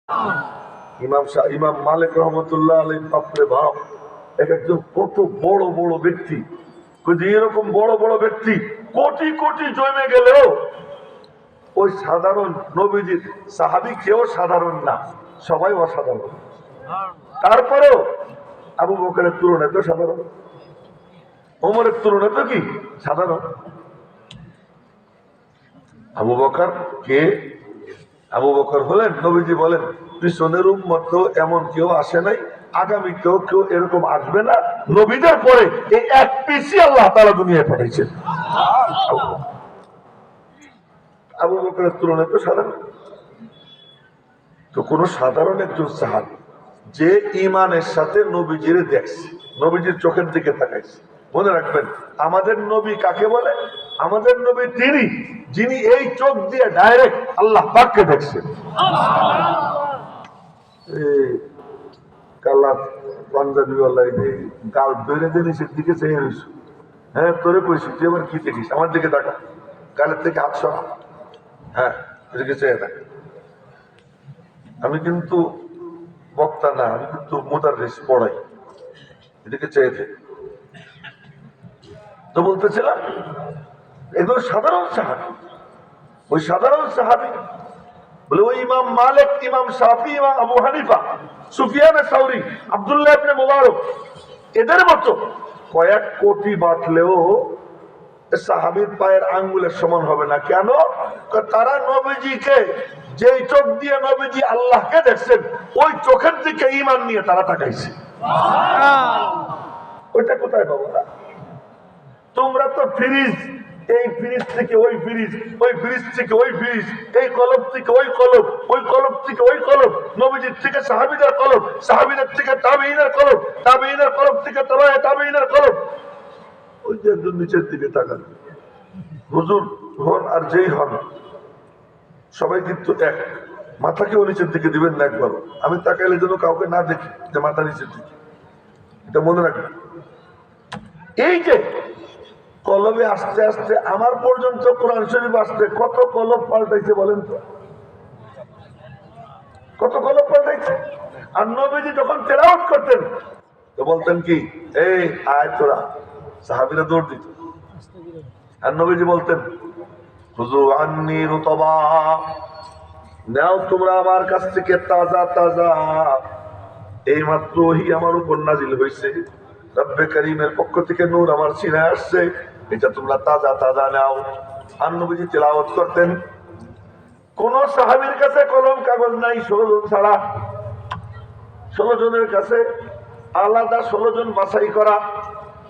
ইমাম মালিক রহমতুল্লাহ আলাইহি বাপরে বাপ, একজন কত বড় বড় ব্যক্তি, এরকম বড় বড় ব্যক্তি কোটি কোটি জমে গেলেও ওই সাধারণ নবীজির সাহাবী কেউ সাধারণ না, সবাই অসাধারণ। তারপরেও আবু বকরের তুলনায় তো সাধারণ, ওমরের তুলনায় তো কি সাধারণ। আবু বকর কে? আবু বকর হলেন, নবীজি বলেন পিছনের উম্মত এমন কেউ আসে নাই, আগামীতেও কেউ এরকম আসবে না, নবীদের পরে এই এক পিসি আল্লাহ তাআলা দুনিয়ায় পাঠিয়েছেন। আবু বকরের তুলনায় তো সাধারণ। তো কোন সাধারণ একজন সাহাবী যে ইমানের সাথে নবীজির দেখছে, নবীজির চোখের দিকে তাকাইছে। মনে রাখবেন আমাদের নবী কাকে বলে? আমাদের নবী তিনি যিনি এই চোখ দিয়ে ডাইরেক্ট আল্লাহ পাককে দেখছেন। কালা পাঞ্জাবি গাল বেড়ে দিয়ে নিচের দিকে চেয়ে রয়েছ। হ্যাঁ তোরে কইছি তুই এবার কি দেখিস? আমার দিকে তাকা, গালের থেকে হাত সরা। হ্যাঁ এদিকে চেয়ে দেখ। আমি কিন্তু বক্তা না, আমি কিন্তু মুদাররিস পড়াই, এদিকে চেয়ে দেখ। তো বলতেছিলাম এগুলো সাধারণ সাহাবী। ওই সাধারণ সাহাবী বলে ওই ইমাম মালিক, ইমাম শাফি, ইমাম আবু হানিফা, সুফিয়ান সাউরি, আব্দুল্লাহ ইবনে মুবারক, এদের মতো কয়েক কোটি বাটলেও সাহাবীর পায়ের আঙ্গুলের সমান হবে না। কেন? তারা নবীজিকে যেই চোখ দিয়ে নবীজি আল্লাহকে দেখছেন ওই চোখের দিকে ঈমান নিয়ে তারা তাকাইছে। ওইটা কোথায় পাবো না? তোমরা তো ফ্রিজ, এই ফ্রিজ থেকে ওই ফ্রিজ, ওই ফ্রিজ থেকে ওই ফ্রিজ, এই কলম থেকে ওই কলম, ওই কলম থেকে ওই কলম, নবীজির থেকে সাহাবীদের কলম, সাহাবীদের থেকে তাবেঈনের কলম, তাবেঈনের কলম থেকে তাবেঈনের কলম। ওই যে একজন নিচের দিকে তাকান, হুজুর হন আর যেই হন সবাই কিন্তু এক, মাথাকেও নিচের দিকে দিবেন না একবার। আমি তাকাইলে যেন কাউকে না দেখি যে মাথা নিচের দিকে, এটা মনে রাখবেন। এই যে কলমে আস্তে আস্তে আমার পর্যন্ত কোরআন শরীফ আসতে কত কলম পাল্টাইছে বলেন তো? কত কলম পাল্টাইছে। আর নবীজি যখন তেলাওয়াত করতেন তো বলতেন কি, এই আয় তোরা, সাহাবীরা দৌড় দিত। আর নবীজি বলতেন খুযু আন্নী রুতবা, নাও তোমরা আমার কাছ থেকে তাজা তাজা, এই মাত্র ওহী আমার উপর নাজিল হয়েছে, রব্বে কারীমের পক্ষ থেকে নূর আমার সিনায় আসছে, এটা তোমরা তাজা তাজা নাও। আর নবীজি তেলাওয়াত করতেন। কোন সাহাবীর কাছে কলম কাগজ নাই 16 জন ছাড়া। 16 জনের কাছে আলাদা 16 জন বাছাই করা।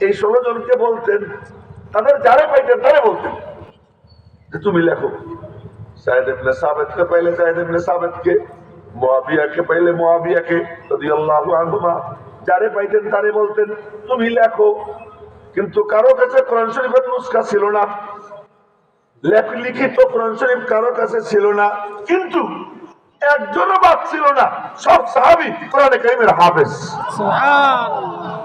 এই 16 জনকে বলতেন, তাদের যারে পাইতেন তারে বলতেন যে তুমি লেখো। যায়েদ ইবনে সাবিতকে পাইলে যায়েদ ইবনে সাবিতকে, মুআবিয়াকে পাইলে মুআবিয়াকে রাদিয়াল্লাহু আনহুমা, যারে পাইতেন তারে বলতেন তুমি লেখো। কিন্তু কারো কাছে কোরআন শরীফের নুসখা ছিল না, লিখিত কোরআন শরীফ কারো কাছে ছিল না, কিন্তু একজনও বাদ ছিল না, সব সাহাবী কোরআনে কারীমের হাফেজ। সুবহানাল্লাহ,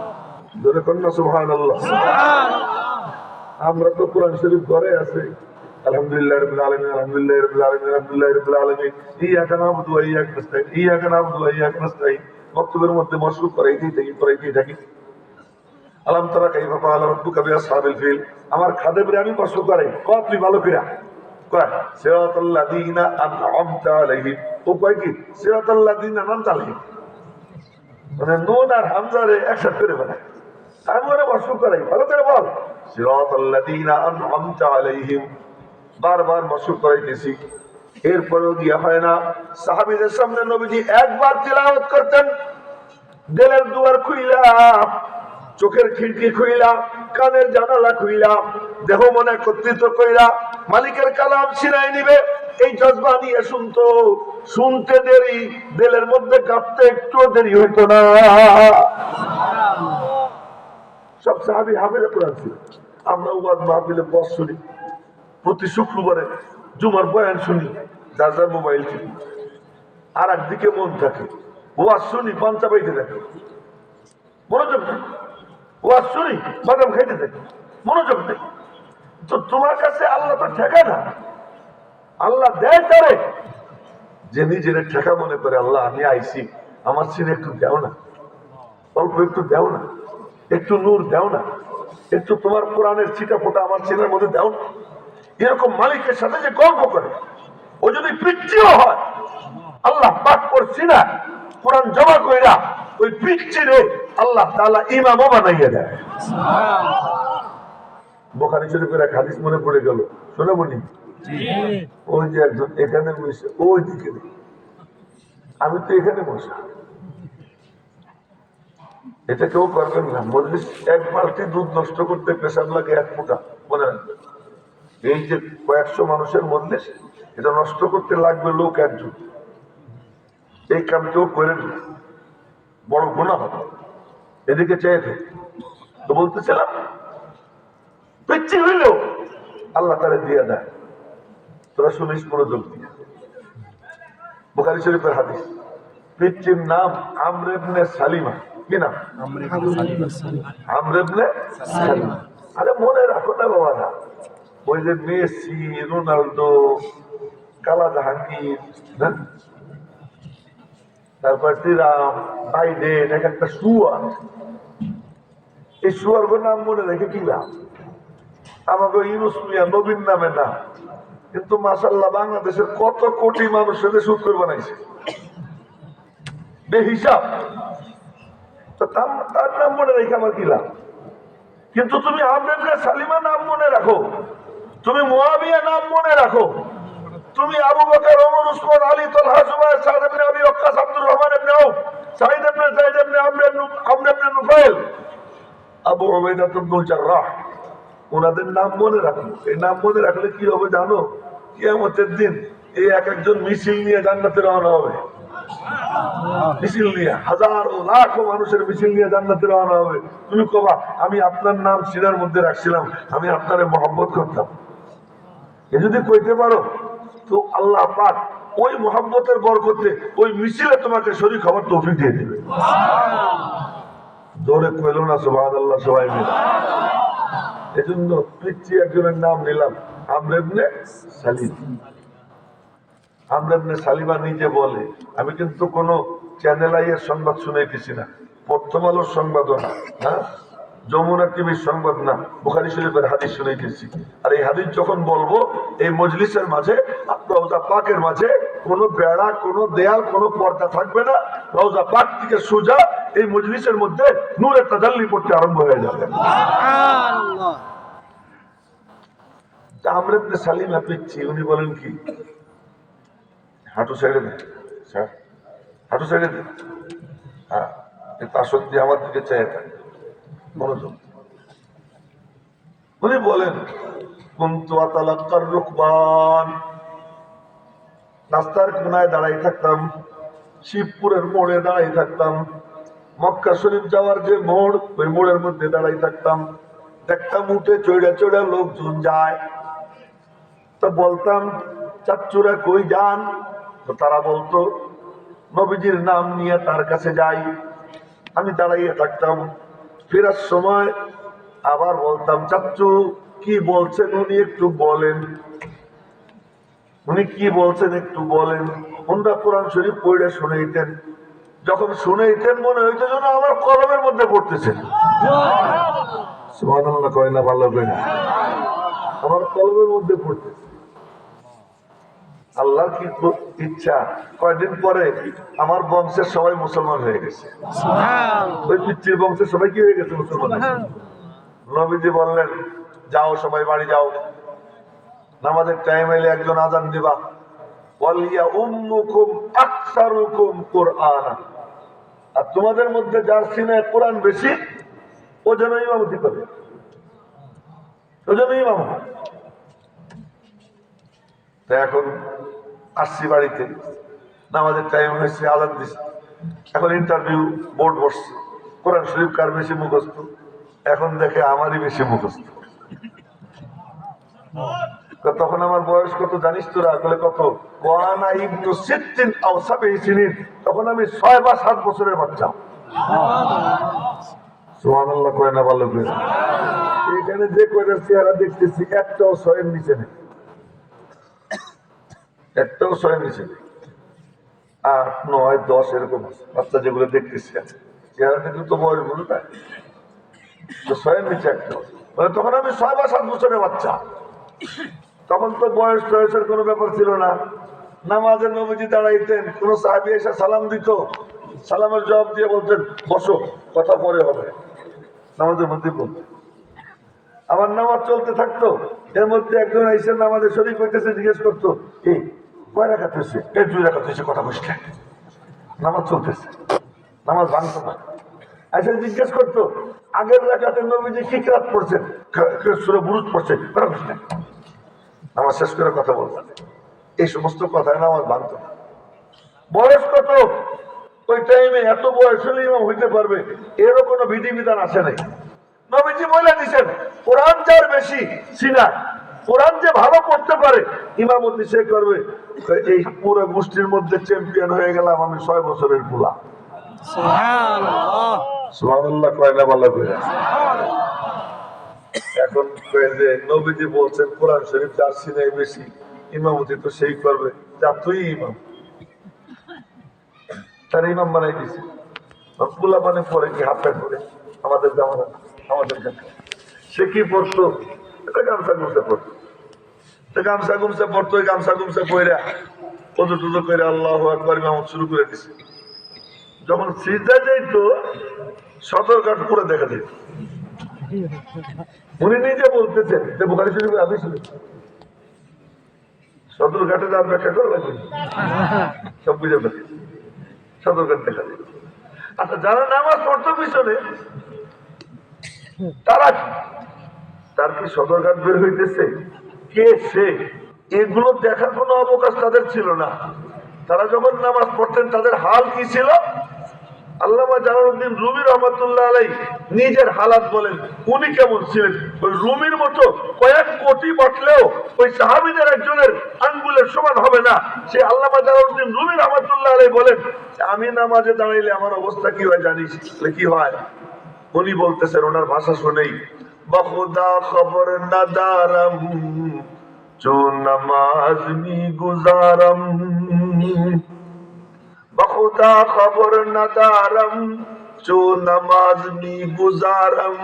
জোরে কন্না সুবহানাল্লাহ। আমরা তো কোরআন শরীফ ঘরে আছে, আলহামদুলিল্লাহ রাব্বিল আলামিন, আলহামদুলিল্লাহ রাব্বিল আলামিন, আলহামদুলিল্লাহ রাব্বিল আলামিন, ইয়্যাকা না'বুদু ওয়া ইয়্যাকা নাস্তাঈন, ইয়্যাকা না'বুদু ওয়া ইয়্যাকা নাস্তাঈন। বক্তব্যের মধ্যে মশগুল করাইতেই থাকি। আলাম তারা কাইফা ফাআলা রাব্বুকা বিআসহাবিল ফিল। আমার খাদেমরে আমি কষ্ট করাই, কত তুই ভালো করে কয় সিরাতাল লাযিনা আন'আমতা আলাইহিম। ও কয় কি সিরাতাল লাযিনা আন'আমতা আলাইহিম, মানে নুন আর হামজারে একসাথে করে ফেলায়। আমি ওরা কষ্ট করাই, ভালো করে বল সিরাতাল লাযিনা আন'আমতা আলাইহিম, বারবার মশগুল করাইতেছি। এরপরেও দিয়া হয় না। সাহাবীদের সামনে নবীজি একবার তিলাওয়াত করতেন, দিলের দুয়ার খুইলা, চোখের খিড়কি খুইলা, কানের জানালা খুইলা, দেহ মনে একত্রিত কইরা মালিকের কালাম ছিনাই নিবে এই জজবা নিয়ে শুনতো। শুনতে দেরি, দিলের মধ্যে কাঁপতে একটু দেরি হইতো না। সব সাহাবী হাফেজে কোরআন ছিল। আমরা ওয়াজ মাহফিলে বস শুনি, প্রতি শুক্রবারে জুমার বয়ান শুনি, যার যার মোবাইল ছিল। আর একদিকে মন থাকে, ওয়াজ শুনি পাঞ্চা পাইতে থাকে, মনোযোগ নেই। ওয়াজ শুনি বাদাম খাইতে থাকে, মনোযোগ নেই। তো তোমার কাছে আল্লাহ তো ঠেকে না, আল্লাহ দেয় তারে যে নিজের ঠেকা মনে করে, আল্লাহ আমি আইছি, আমার সিনে একটু দেও না, অল্প একটু দেও না, একটু নূর দেও না, একটু তোমার কোরআনের ছিটা ফোটা আমার সিনের মধ্যে দেও না। এরকম মালিকের সাথে যে গল্প করে, ও যদি পিচ্ছিও হয়, আল্লাহ পাক করছি না কোরআন জমা কইরা ওই পিচ্ছিরে আল্লাহ তাআলা ইমামও বানাইয়া দেয়। বুখারী শরীফের এক হাদিস মনে পড়ে গেল, শুনে বলি। ওই যে একজন এখানে বসে, ওই দিকে, আমি তো এখানে বসা, এটা কেউ করবেন না। মজলিস এক বালতি দুধ নষ্ট করতে পেশাব লাগে এক ফোঁটা, মনে রাখবেন। এই যে কয়েকশো মানুষের মজলিস, এটা নষ্ট করতে লাগবে লোক একজন। এই কাম কেউ করে না, বড় গুনাহ হবে। এদিকে চেয়ে তো বলতেছিলাম, পিচ্ছি হইলেও আল্লাহ তারে দিয়ে দেয়। তোরা শুনিস মনোযোগ দিয়ে। বুখারী শরীফের হাদিস, পিচ্ছির নাম আমর ইবনে সালিমা। কি নাম? আমর ইবনে সালিমা। আরে মনে রাখো না বাবা না, ওই যে মেসি, রোনাল্ডো, কালা জাহাঙ্গীর, তারপর তিরাম, বাইডেন, এক একটা শুয়ার। এই শুয়ার নাম মনে রেখে কি লাভ? আমাকে ইউনুস মিয়া নবীন নামে না, কিন্তু মাশাআল্লাহ বাংলাদেশের কত কোটি মানুষের সুদ করে বানাইছে বেহিসাব। তার নাম মনে রেখে আমার কি লাভ? কিন্তু তুমি আমর ইবনে সালিমা নাম মনে রাখো, তুমি মুয়াবিয়া নাম মনে রাখো, তুমি আবু বকর, ওমর, উসমান, আলী, তালহা, জুবায়ের, সাদ ইবনে আবি ওয়াক্কাস, আব্দুর রহমান ইবনে আউফ, সাঈদ ইবনে যায়েদ ইবনে আমর ইবনে নুফাইল, আবু উবাইদা ইবনুল জাররাহ, ওনাদের নাম মনে রাখো। এই নাম মনে রাখলে কি হবে জানো? কিয়ামতের দিন এই এক একজন মিছিল নিয়ে জান্নাতে রওনা হবে। মিছিল নিয়ে হাজারো লাখো মানুষের মিছিল নিয়ে জান্নাতে রওনা হবে। তুমি কবা, আমি আপনার নাম সিনার মধ্যে রাখছিলাম, আমি আপনারে মহব্বত করতাম। এ যদি কইতে পারো তো আল্লাহ পাক ওই মহব্বতের বরকতে ওই মিছিলে তোমাকে শরীক হওয়ার তৌফিক দিয়ে দেবে। জোরে কইলো না সুবহানাল্লাহ সবাই মিলে। এজন্য পিচ্ছি একজনের নাম নিলাম আমর ইবনে সালিম। আমর ইবনে সালিমা নিজে বলে, আমি কিন্তু কোন চ্যানেল আইয়ের সংবাদ শুনাইতেছি না, প্রথম আলোর সংবাদও না, হ্যাঁ, যমুনা টিভির সংবাদ না, বুখারী শরীফের হাদিস শুনাইতেছি। আর এই হাদিস যখন বলবো, এই মজলিসের মাঝে, রওজা পাকের মাঝে কোনো বেড়া, কোনো দেয়াল, কোনো পর্দা থাকবে না। রওজা পাক থেকে সোজা এই মজলিসের মধ্যে নূরের তাজাল্লি পড়তে আরম্ভ হয়ে যাবে। আমর ইবনে সালিমা পিচ্ছি, উনি বলেন কি, হাঁটু ছেড়ে দেন স্যার, হাঁটু ছেড়ে দেন, হ্যাঁ, আসন দিয়ে আমার দিকে চেয়ে থাকে, মনোযোগ। উনি বলেন, কুনতু আতালাক্কার রুকবান, রাস্তার কোনায় দাঁড়াই থাকতাম, শিবপুরের মোড়ে দাঁড়াই থাকতাম, মক্কা শরীফ যাওয়ার যে মোড়, ওই মোড়ের মধ্যে দাঁড়াই থাকতাম। দেখতাম উঠে চড়া চড়া লোকজন যায়, তো বলতাম, চাচ্চুরা কই যান? তো তারা বলতো, নবীজির নাম নিয়ে তার কাছে যাই। আমি দাঁড়াইয়ে থাকতাম। ফেরার সময় আবার বলতাম, চাচ্চু কি বলছেন উনি একটু বলেন, উনি কি বলছেন একটু বলেন। ওনারা কোরআন শরীফ পড়ে শুনাইতেন। যখন শুনাইতেন মনে হইতো যেন আমার কলমের মধ্যে পড়তেছেন। সুবহানাল্লাহ কয় না ভালো করে, আমার কলমের মধ্যে পড়তেছে। আল্লাহর কি ইচ্ছা, কয়েকদিন পরে আমার বংশের সবাই মুসলমান হয়ে গেছে। ওই পিতৃর বংশের সবাই কি হয়ে গেছে? মুসলমান। নবীজি বললেন, যাও সবাই বাড়ি যাও, নামাজের টাইম এলে একজন আজান দিবা, ওয়ালিয়া উম্মুকুম আকসারুকুম কুরআনা, আর তোমাদের মধ্যে যার সিনায় কোরআন বেশি ও যেন ইমামতি করে, ও যেন ইমাম হয়। তাই এখন আসছি বাড়িতে, নামাজের টাইম হয়েছে, আজান দিচ্ছে, এখন ইন্টারভিউ বোর্ড বসছে, কোরআন শরীফ কার বেশি মুখস্থ? এখন দেখে আমারই বেশি মুখস্থ। তখন আমার বয়স কত জানিস তোরা? বলে কত? ওয়ানা ইবনু সিত্তিন আও সাবঈ সিনিন, তখন আমি 6 বা 7 বছরের বাচ্চা। সুবহানাল্লাহ কয় না ভালো করে? এখানে যে কয়টার চেহারা দেখতেছি একটাও 6 এর নিচে নেই, একটাও 6 এর নিচে নেই। 8, 9, 10 এরকম আছে বাচ্চা যেগুলো দেখতেছি চেহারা কিন্তু তো বয়স বলতে তাই তো 6-এর নিচে একটা মানে তখন আমি 6 বা 7 বছরের বাচ্চা। তখন তো বয়স টয়সের কোনো ব্যাপার ছিল না। নামাজের নবীজি দাঁড়াইতেন, কোন সাহাবী এসে সালাম দিত, সালামের জবাব দিয়ে বলতেন বসো, কথা পরে হবে, নামাজের মধ্যে বলতেন। আমার নামাজ চলতে থাকতো, এর মধ্যে একজন এসে নামাজের শরীক হইতেছে, জিজ্ঞেস করতো এই কয় রাকাত হয়েছে, এই 2 রাকাত হয়েছে, কথা বসলেন, নামাজ চলতেছে, নামাজ ভাঙতো না। এসে জিজ্ঞেস করতো আগের রাকাতে নবীজি কি কিরাত পড়ছেন, সূরা বুরুজ পড়ছে, কথা বসলেন, নামাজ শেষ করে কথা বলবেন। এই সমস্ত কথায় নামাজ ভাঙতো না। বয়স কত, ওই টাইমে এত বয়স হলে ইমাম হইতে পারবে এরও কোনো বিধিবিধান আসে নাই। নবীজি বলে দিচ্ছেন কোরআন যার বেশি সিনা, কোরআন যে ভালো করতে পারে ইমামতি সে করবে। এই পুরো গোষ্ঠীর মধ্যে চ্যাম্পিয়ন হয়ে গেলাম আমি 6 বছরের পোলা। সুবহানাল্লাহ, সুবহানাল্লাহ কয় না ভালো করে। এখন যে নবীজি বলছেন কোরআন শরীফ যার সিনাই বেশি ইমামতি তো সেই করবে, যা তুই ইমাম, তার ইমাম বানাই দিছে। পোলা মানে পরে কি হাফ প্যান্ট পরে আমাদের জামানা, আমাদের কাছে সে কি পড়তো, এটা গামছা গুমছা পড়তো, গামছা গুমছা পড়তো, গামছা গুমছা পইরা পদু টুদু করে আল্লাহু আকবার ইমামত শুরু করে দিছে। যখন সিজদায় যাইতো সদরঘাট পুরো দেখা যেত। উনি নিজে বলতেছেন যে বুখারী শরীফে হাদিস ছিল, সদরঘাটে যাওয়ার ব্যাখ্যা করা লাগবে, সব বুঝে ফেলে সদরঘাট দেখা যায়। আচ্ছা, যারা নামাজ পড়তো পিছনে তারা কি, তার কি সদরঘাট বের হইতেছে, কে সে, এগুলো দেখার কোনো অবকাশ তাদের ছিল না। তারা যখন নামাজ পড়তেন তাদের হাল কি ছিল, আল্লামা জালালউদ্দিন রুমি রহমাতুল্লাহ আলাইহি নিজের হালাত বলেন উনি কেমন ছিলেন। ওই রুমির মতো কয়েক কোটি বাটলেও ওই সাহাবীদের একজনের আঙ্গুলের সমান হবে না। সে আল্লামা জালালউদ্দিন রুমি রহমাতুল্লাহ আলাইহি বলেন আমি নামাজে দাঁড়াইলে আমার অবস্থা কি হয় জানিস, কি হয়, উনি বলতেছেন ওনার ভাষা শুনেই, বখুদা খবর না দারম जो नमाज में गुजारम, बखुदा खबर नदारम जो नमाज में गुजारम,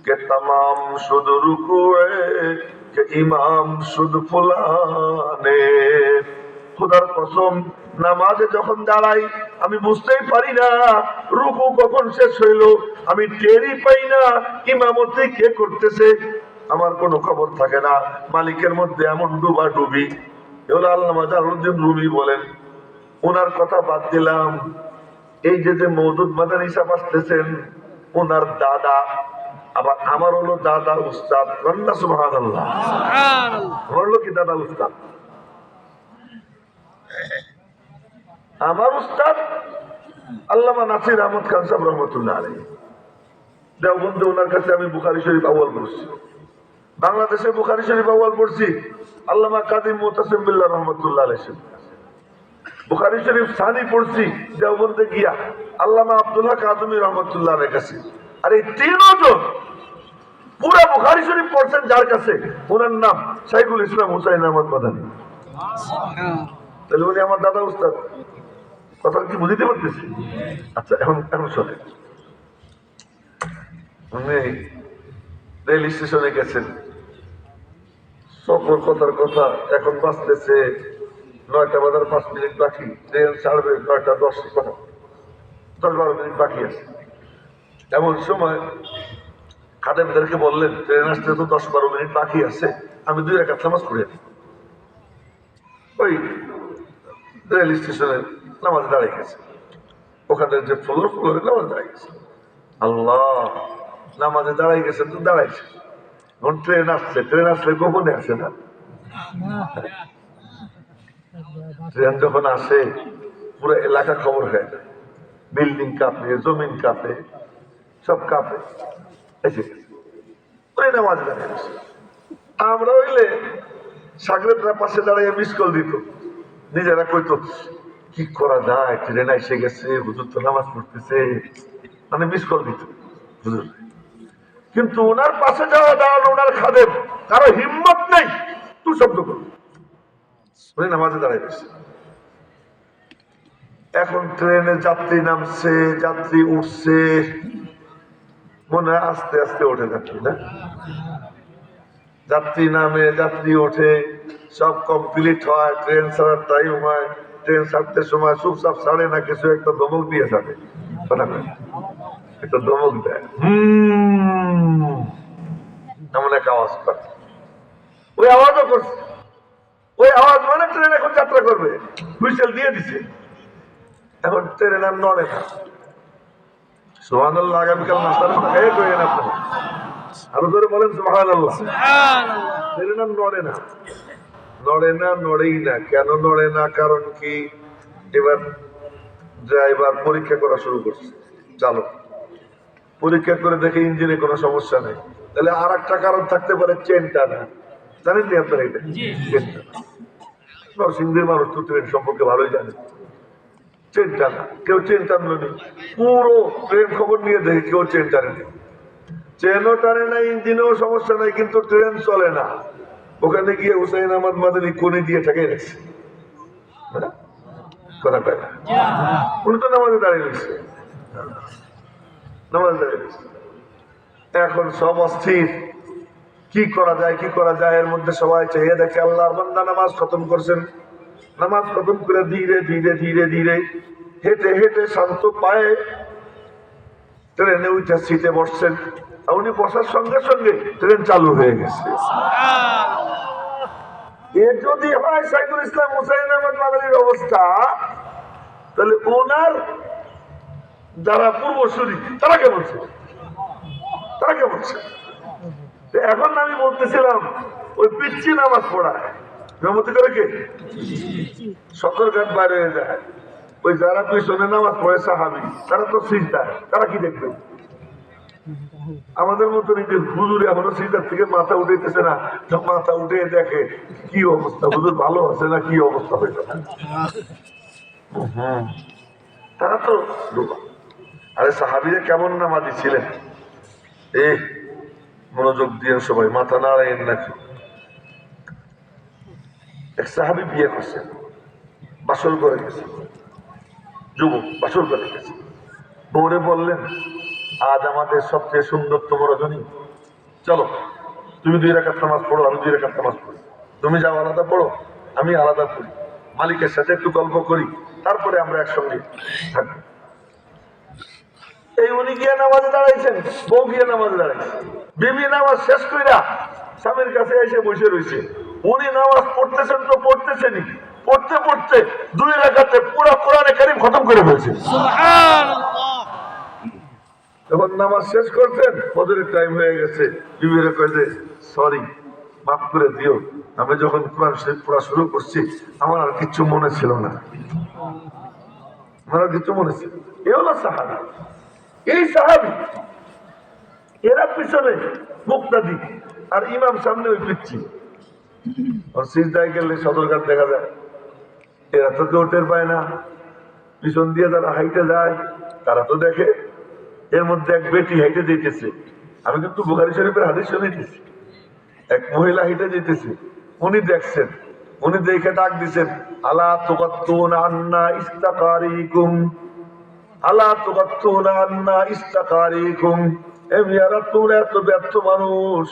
के तमाम शुद रुकुए के इमाम शुद फुलाने। খুদার কসম নামাজে যখন দাঁড়াই আমি বুঝতেই পারি না রুকু কখন শেষ হইল, আমি টেরই পাই না ইমামতি কে করতেছে, আমার কোনো খবর থাকে না। মালিকের মধ্যে এমন ডুবা ডুবি। এগুলো আল্লামা জালালউদ্দিন রুমি বলেন। ওনার কথা বাদ দিলাম, এই যে মওদুদ মাদানী সাহেব আসতেছেন ওনার দাদা, আবার আমার হলো দাদা উস্তাদ, আল্লাহ সুবহানাল্লাহ, আমার হলো কি দাদা উস্তাদ, আমার উস্তাদ আল্লামা নাসির আহমদ খান সাহেব রহমতুল্লাহ আলাইহি। দেওবন্দে ওনার কাছে আমি বুখারী শরীফ আউয়াল পড়ছি, বাংলাদেশে বুখারী শরীফ আউয়াল পড়ছি আল্লামা কাদিম মুতাসিম বিল্লাহ রহমতুল্লাহ আলাইহি। বুখারী শরীফ সানি পড়ছি দেওবন্দে গিয়া আল্লামা আব্দুল্লাহ কাদুমি রহমতুল্লাহ আলাইহির কাছে। আর এই তিনজন পুরো বুখারী শরীফ পড়ছেন যার কাছে, ওনার নাম শাইখুল ইসলাম হুসাইন আহমদ মাদানী। তাহলে উনি আমার দাদা উস্তাদ, কথা কি বুঝতে পারতেছি? আচ্ছা, এখন শোনেন, উনি রেল স্টেশনে গেছেন, সফর কথার কথা, এখন বাঁচতেছে 9টা বাজার 5 মিনিট বাকি, ট্রেন ছাড়বে 9টা 10-12 মিনিট বাকি আছে। এমন সময় খাদেমদেরকে বললেন ট্রেন আসতে তো 10-12 মিনিট বাকি আছে, আমি 2 রাকাত নামাজ পড়ে নিই। ওই রেল স্টেশনে নামাজ দাঁড়িয়ে গেছে, ওখানে যে ফ্লোরে নামাজ দাঁড়িয়ে গেছে। আল্লাহ, নামাজে দাঁড়াই গেছে তো দাঁড়াইছে, এখন ট্রেন আসছে, ট্রেন আসলে গোপনে আসে না, ট্রেন যখন আসে পুরো এলাকা খবর হয়ে যায়, বিল্ডিং কাঁপে, জমিন কাঁপে, সব কাঁপে, এসে ওই নামাজ দাঁড়িয়ে গেছে। আমরা হইলে সাগরেতরা পাশে দাঁড়িয়ে মিস কল দিত, নিজেরা কইতো কি করা যায়, ট্রেন এসে গেছে, হুজুর তো নামাজ পড়তেছে, মানে মিস কল দিত হুজুর। কিন্তু ওনার পাশে যাওয়া দাঁড়ানো ওনার খাদেম, কারো হিম্মত নেই তুই শব্দ করো, উনি নামাজে দাঁড়াই গেছে। এখন ট্রেনে যাত্রী নামছে, যাত্রী উঠছে, মনে হয় আস্তে আস্তে ওঠে যাত্রী না? যাত্রী নামে, যাত্রী ওঠে, সব কমপ্লিট হয়, ট্রেন ছাড়ার টাইম হয়, ট্রেন ছাড়তে সময় চুপচাপ ছাড়ে না, কিছু একটা ধমক দিয়ে ছাড়ে, একটা ধমক দেয়, এমন একটা আওয়াজ করে। ওই আওয়াজও করছে, ওই আওয়াজ মানে ট্রেন এখন যাত্রা করবে, হুইসেল দিয়ে দিছে। এখন ট্রেন আর নড়ে না। সুবহানাল্লাহ, আগামীকাল নাস্তার খেয়ে করেন আপনারা, আরো ধরে বলেন সুবহানাল্লাহ। ট্রেন আর নড়ে না, নড়ে না, নড়েই না। কেন নড়ে না? কারণ কি, এবার ড্রাইভার পরীক্ষা করা শুরু করছে, চালক পরীক্ষা করে দেখে ইঞ্জিনে কোনো সমস্যা নেই। তাহলে আর একটা কারণ থাকতে পারে, চেনটা না। জানেন নি আপনারা এটা? নরসিংদীর মানুষ তো ট্রেন সম্পর্কে ভালোই জানে। চেনটা না, কেউ চেন টানলো নি, পুরো ট্রেন খবর নিয়ে দেখে কেউ চেন টানে নি, চেনও টানে না, ইঞ্জিনেও সমস্যা নাই, কিন্তু ট্রেন চলে না। ওখানে গিয়ে হুসাইন আহমদ মাদানী কোনি দিয়ে ঠেকে গেছে, কথা কয় না, উনি তো নামাজে দাঁড়িয়ে গেছে, নামাজে দাঁড়িয়ে গেছে। এখন সব অস্থির, কি করা যায়, কি করা যায়। এর মধ্যে সবাই চেয়ে দেখে আল্লাহর বান্দা নামাজ খতম করছেন। নামাজ খতম করে ধীরে ধীরে ধীরে ধীরে হেঁটে হেঁটে শান্ত পায়ে ট্রেনে উঠে সিটে বসছেন। উনি বসার সঙ্গে সঙ্গে ট্রেন চালু হয়ে গেছে। এ যদি হয় সাইদুল ইসলাম হুসাইন আহমদ মাদানীর অবস্থা, তাহলে ওনার যারা পূর্বসূরি তারা কে বলছে, তারা কে বলছে। এখন আমি বলতেছিলাম, ওই পিচ্ছি নামাজ পড়ায় মেমতি করে কে সতর্কাত বাইরে হয়ে যায়। ওই যারা পিছনে নামাজ পড়ে সাহাবি, তারা তো সিজদায়, তারা কি দেখবে? আমাদের মতো নিজের হুজুর এখনো সিজদার থেকে মাথা উঠাইতেছে না, মাথা উঠে দেখে কি অবস্থা, হুজুর ভালো আছে না কি অবস্থা হয়েছে। তারা তো ডোবা। আরে সাহাবিরা কেমন নামাজি ছিলেন, এ মনোযোগ দিয়ে সবাই, মাথা নাড়াইন নাকি। এক সাহাবি বিয়ে করছেন, বাসর করে গেছে, যুবক বাসর করে গেছে। বউরে বললেন, আজ আমাদের সবচেয়ে সুন্দরতম রজনী, চলো তুমি 2 রাকাত নামাজ পড়ো, আমি 2 রাকাত নামাজ পড়ি, তুমি যাও আলাদা পড়ো, আমি আলাদা পড়ি, মালিকের সাথে একটু গল্প করি, তারপরে আমরা একসঙ্গে থাকবো। এই উনি গিয়ে নামাজে দাঁড়াইছেন, বউ গিয়ে নামাজে দাঁড়াইছে। বিবি নামাজ শেষ কইরা স্বামীর কাছে এসে বসে রয়েছে। উনি নামাজ পড়তেছেন তো পড়তেছেনই, পড়তে পড়তে 2 রাকাতে পুরো কোরআনে কারীম খতম করে ফেলছে। যখন নামাজ শেষ করছেন, ফজরের টাইম হয়ে গেছে, বিবিরে কয় যে সরি, মাফ করে দিও, আমি যখন কোরআন শরীফ পড়া শুরু করছি আমার আর কিচ্ছু মনে ছিল না, আমার আর কিচ্ছু মনে ছিল। এ হলো সাহাবী। এই সাহাবী, এরা পিছনে মুক্তাদি আর ইমাম সামনে ওই পিচ্ছি। আর সিজদায় গেলে সদরঘাট দেখা যায়, এরা তো কেউ টের পায় না। পিছন দিয়ে যারা হাইটে যায় তারা তো দেখে। এর মধ্যে এক বেটি হাইটে যেতেছে, আমি কিন্তু বুখারী শরীফের হাদিস শুনেছি, এক মহিলা হাইটে যেতেছে, উনি দেখছেন, উনি দেখে ডাক দিচ্ছেন, আলা তুগাত্তুনা আন্না ইস্তাকারিকুম, আলা তুগাত্তুনা আন্না ইস্তাকারিকুম। এ মিয়ারা, তোমরা এত ব্যর্থ মানুষ,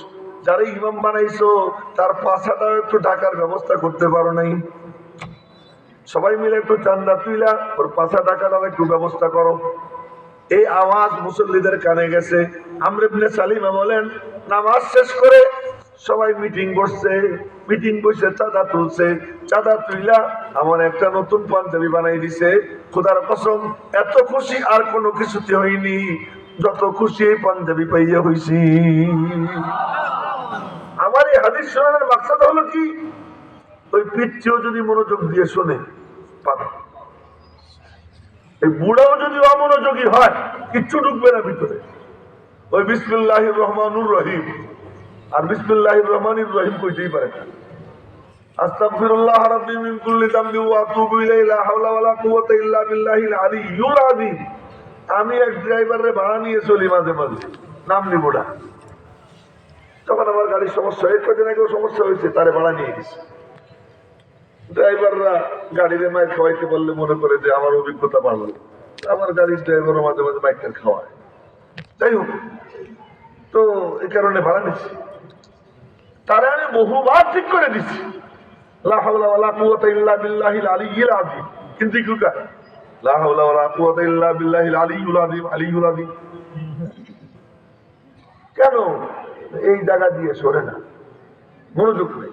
যারা ইমাম বানাইছো তার পাছাটাও একটু ঢাকার ব্যবস্থা করতে পারো নাই। সবাই মিলে একটু চান্দা তুইলা ওর পাছা ঢাকার একটু ব্যবস্থা করো। এই আওয়াজ মুসল্লিদের কানে গেছে। আমর ইবনে সালিমা বলেন, নামাজ শেষ করে সবাই মিটিং বসছে, মিটিং বসে চাঁদা তুলছে, চাঁদা তুইলা আমার একটা নতুন পাঞ্জাবি বানাই দিছে। খোদার কসম, এত খুশি আর কোনো কিছুতে হয়নি যত খুশি এই পাঞ্জাবি পাইয়া হইছি। আমার এই হাদিস শোনানোর মাকসাদ হলো কি, ওই পিচ্ছিও যদি মনোযোগ দিয়ে শোনে পাবে, এই বুড়াও যদি অমনোযোগী হয় কিচ্ছু ঢুকবে না ভিতরে। ওই বিসমিল্লাহির রহমানুর রহিম আর বিসমিল্লাহির রহমানির রহিম কইতেই পারে না। আস্তাগফিরুল্লাহ রাব্বি মিন কুল্লি যামবি ওয়া আতুবু ইলাইহি, লা হাওলা ওয়ালা কুওয়াতা ইল্লা বিল্লাহিল আলিয়্যুল আযীম। আমি এক ড্রাইভারের ভাড়া নিয়ে চলি, মাঝে মাঝে নাম নিব না, তখন আমার গাড়ির সমস্যা, এর কদিন আগেও সমস্যা হয়েছে, তারে ভাড়া নিয়ে গেছি। ড্রাইভাররা গাড়িতে মাইর খাওয়াইতে বললে মনে করে যে আমার অভিজ্ঞতা বাড়লো, আমার গাড়ির ড্রাইভারও মাঝে মাঝে মাইকের খাওয়ায়। যাই হোক, তো এই কারণে ভাড়া নিচ্ছি। তারা আমি বহুবার ঠিক করে দিচ্ছি লা হাওলা ওয়ালা কুওয়াতা ইল্লা বিল্লাহিল আলিয়্যিল আযীম, কিন্তু কি কা লা হাওলা ওয়ালা কুওয়াতা ইল্লা বিল্লাহিল আলিয়্যিল আযীম, আলিয়্যিল আযীম। কেন এই জায়গা দিয়ে সরে না, মনোযোগ নেই।